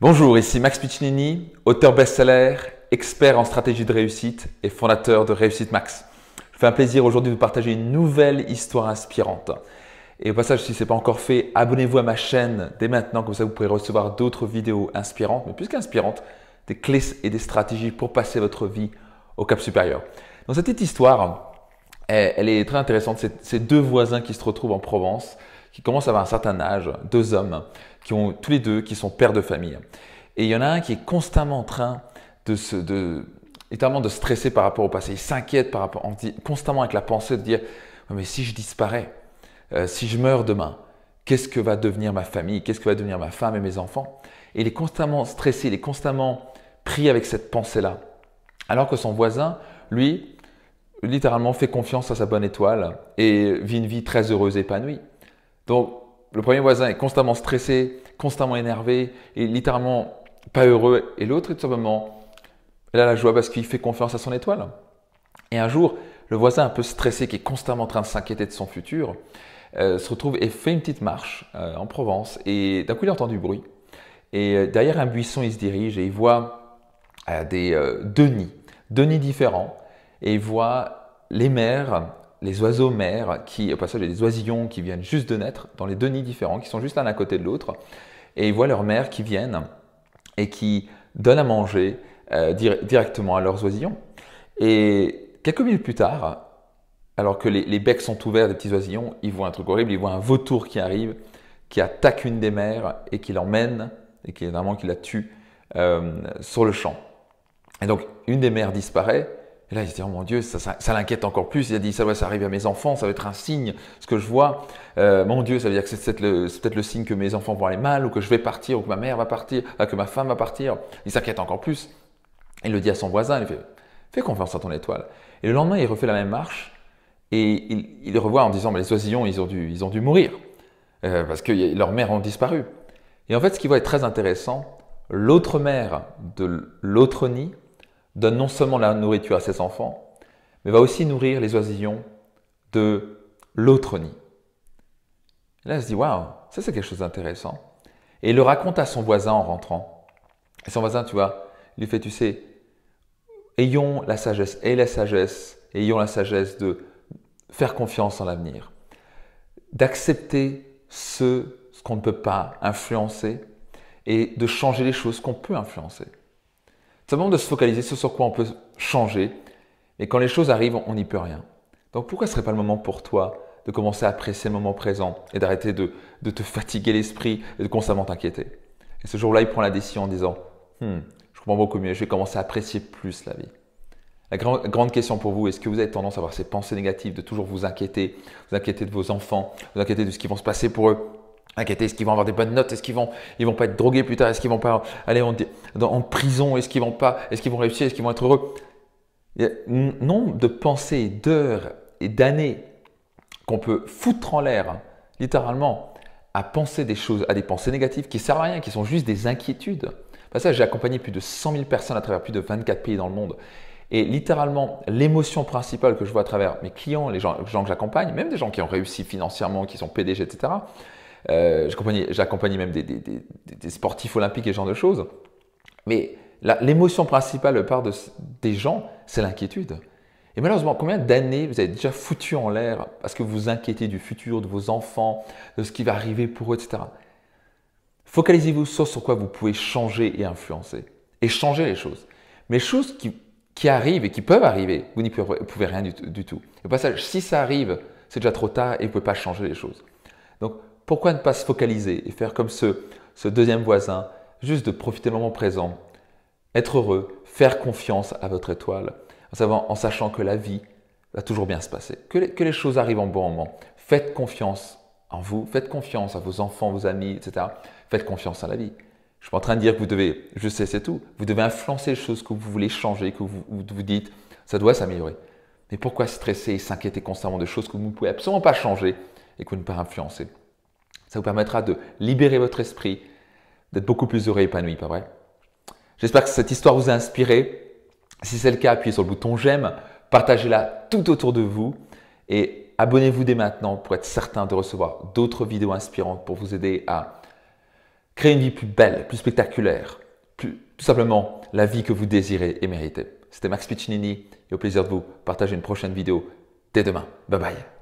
Bonjour, ici Max Piccinini, auteur best-seller, expert en stratégie de réussite et fondateur de Réussite Max. Je fais un plaisir aujourd'hui de vous partager une nouvelle histoire inspirante. Et au passage, si ce n'est pas encore fait, abonnez-vous à ma chaîne dès maintenant, comme ça vous pourrez recevoir d'autres vidéos inspirantes, mais plus qu'inspirantes, des clés et des stratégies pour passer votre vie au cap supérieur. Dans cette petite histoire, elle est très intéressante. C'est deux voisins qui se retrouvent en Provence, qui commencent à avoir un certain âge, deux hommes, qui ont tous les deux, qui sont pères de famille. Et il y en a un qui est constamment en train littéralement de stresser par rapport au passé. Il s'inquiète constamment avec la pensée de dire mais si je disparais, si je meurs demain, qu'est-ce que va devenir ma famille, qu'est-ce que va devenir ma femme et mes enfants? Et il est constamment stressé, il est constamment pris avec cette pensée-là. Alors que son voisin, lui, littéralement fait confiance à sa bonne étoile et vit une vie très heureuse et épanouie. Donc, le premier voisin est constamment stressé, constamment énervé et littéralement pas heureux. Et l'autre est tout simplement, il a la joie parce qu'il fait confiance à son étoile. Et un jour, le voisin un peu stressé, qui est constamment en train de s'inquiéter de son futur, se retrouve et fait une petite marche en Provence. Et d'un coup, il entend du bruit. Et derrière un buisson, il se dirige et il voit deux nids différents. Et il voit les mères, les oiseaux mères, au passage, il y a des oisillons qui viennent juste de naître dans les deux nids différents, qui sont juste l'un à côté de l'autre. Et il voit leurs mères qui viennent et qui donnent à manger directement à leurs oisillons. Et quelques minutes plus tard, alors que les becs sont ouverts des petits oisillons, ils voient un truc horrible, ils voient un vautour qui arrive, qui attaque une des mères et qui l'emmène, et qui la tue sur le champ. Et donc, une des mères disparaît. Et là, il se dit, oh mon Dieu, ça l'inquiète encore plus. Il a dit, ça va s'arriver à mes enfants, ça va être un signe, ce que je vois. Mon Dieu, ça veut dire que c'est peut-être le signe que mes enfants vont aller mal, ou que je vais partir, ou que ma mère va partir, que ma femme va partir. Il s'inquiète encore plus. Il le dit à son voisin, il fait, fais confiance à ton étoile. Et le lendemain, il refait la même marche, et il le revoit en disant, mais les oisillons, ils ont dû mourir, parce que leurs mères ont disparu. Et en fait, ce qui va être très intéressant, l'autre mère de l'autre nid donne non seulement la nourriture à ses enfants, mais va aussi nourrir les oisillons de l'autre nid. Et là, elle se dit, waouh, ça c'est quelque chose d'intéressant. Et il le raconte à son voisin en rentrant. Et son voisin, tu vois, il lui fait, tu sais, ayons la sagesse, ayons la sagesse de faire confiance en l'avenir, d'accepter ce qu'on ne peut pas influencer et de changer les choses qu'on peut influencer. Simplement de se focaliser sur quoi on peut changer. Et quand les choses arrivent, on n'y peut rien. Donc pourquoi ce ne serait pas le moment pour toi de commencer à apprécier le moment présent et d'arrêter de te fatiguer l'esprit et de constamment t'inquiéter? Et ce jour-là, il prend la décision en disant je comprends beaucoup mieux, je vais commencer à apprécier plus la vie. La grande question pour vous, est-ce que vous avez tendance à avoir ces pensées négatives, de toujours vous inquiéter de vos enfants, vous inquiéter de ce qui va se passer pour eux? Inquiétés, est-ce qu'ils vont avoir des bonnes notes? Est-ce qu'ils vont pas être drogués plus tard? Est-ce qu'ils vont pas aller en prison? Est-ce qu'ils vont réussir? Est-ce qu'ils vont être heureux? Il y a un nombre de pensées, d'heures et d'années qu'on peut foutre en l'air, littéralement, à penser à des pensées négatives qui ne servent à rien, qui sont juste des inquiétudes. Parce que j'ai accompagné plus de 100 000 personnes à travers plus de 24 pays dans le monde. Et littéralement, l'émotion principale que je vois à travers mes clients, les gens que j'accompagne, même des gens qui ont réussi financièrement, qui sont PDG, etc., j'accompagne même des sportifs olympiques et ce genre de choses. Mais l'émotion principale de la part des gens, c'est l'inquiétude. Et malheureusement, combien d'années vous avez déjà foutu en l'air parce que vous vous inquiétez du futur, de vos enfants, de ce qui va arriver pour eux, etc. Focalisez-vous sur quoi vous pouvez changer et influencer. Et changer les choses. Mais les choses qui arrivent et qui peuvent arriver, vous n'y pouvez rien du tout. Au passage, si ça arrive, c'est déjà trop tard et vous ne pouvez pas changer les choses. Donc, pourquoi ne pas se focaliser et faire comme ce deuxième voisin, juste de profiter du moment présent, être heureux, faire confiance à votre étoile, en sachant que la vie va toujours bien se passer, que les choses arrivent en bon moment. Faites confiance en vous, faites confiance à vos enfants, vos amis, etc. Faites confiance à la vie. Je ne suis pas en train de dire que vous devez, je sais, c'est tout. Vous devez influencer les choses que vous voulez changer, que vous dites, ça doit s'améliorer. Mais pourquoi stresser et s'inquiéter constamment de choses que vous ne pouvez absolument pas changer et que vous ne pouvez pas influencer? Ça vous permettra de libérer votre esprit, d'être beaucoup plus heureux et épanoui, pas vrai? J'espère que cette histoire vous a inspiré. Si c'est le cas, appuyez sur le bouton j'aime, partagez-la tout autour de vous et abonnez-vous dès maintenant pour être certain de recevoir d'autres vidéos inspirantes pour vous aider à créer une vie plus belle, plus spectaculaire, tout simplement la vie que vous désirez et méritez. C'était Max Piccinini et au plaisir de vous partager une prochaine vidéo dès demain. Bye bye.